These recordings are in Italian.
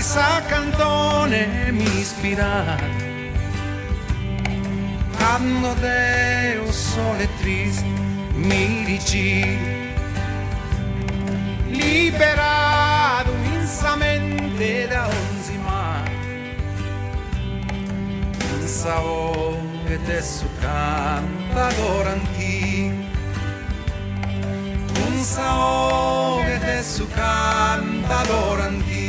sa cantone mi ispira quando Deo sole triste mi dici liberato immensamente da onzi mari pensavo che te su cantatore antico pensavo che te su cantatore antico.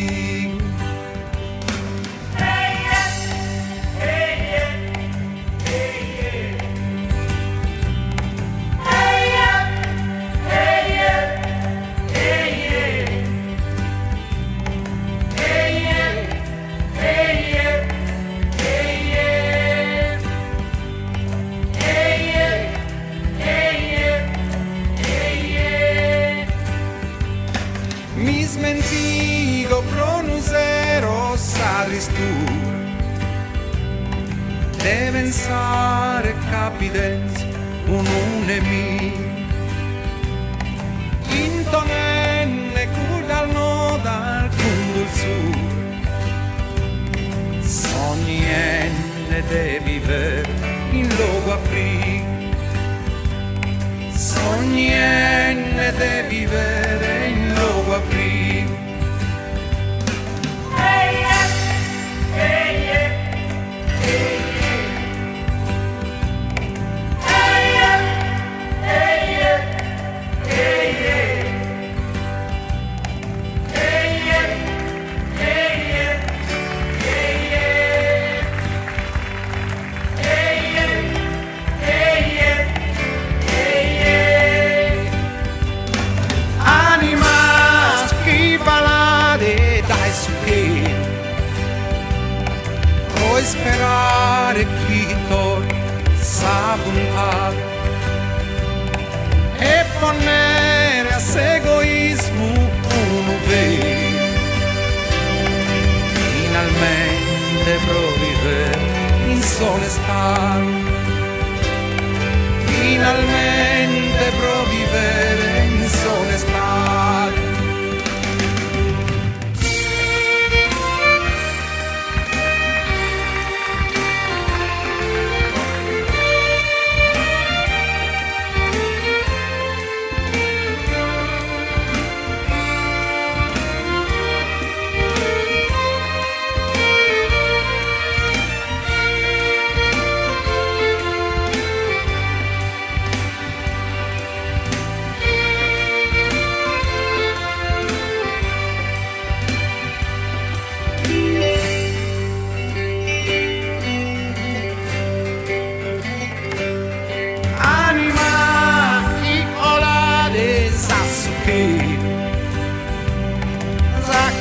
Mi smentigo pronusero s'arristura de pensare capidez un nemico intonenne curdalno dal condulsur sognenne de vivere in luogo aprì sognenne de vivere in luogo aprì. Puoi sperare chi torna sa puntato e ponere a s'egoismo uno vero finalmente provvivere in sole stato finalmente provvivere in sole stato.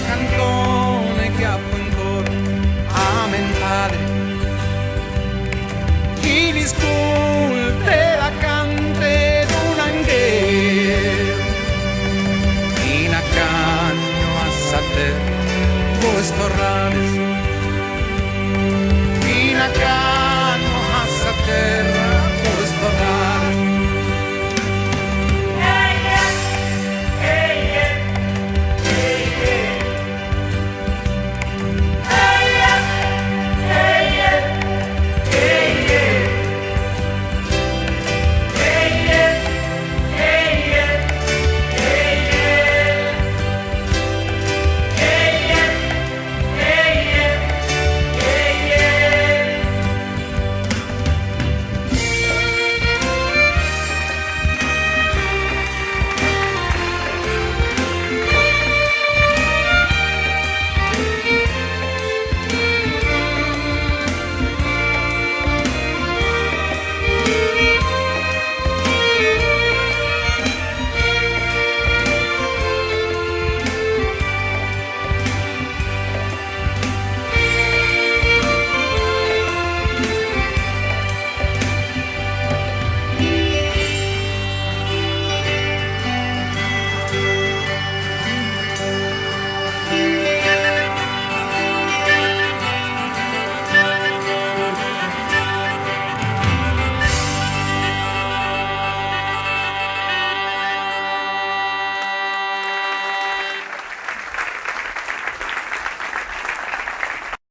Cantone che appo ancora a mentare chi li sculte la cante d'un anghelo in accanto a sate voi storrare in accanto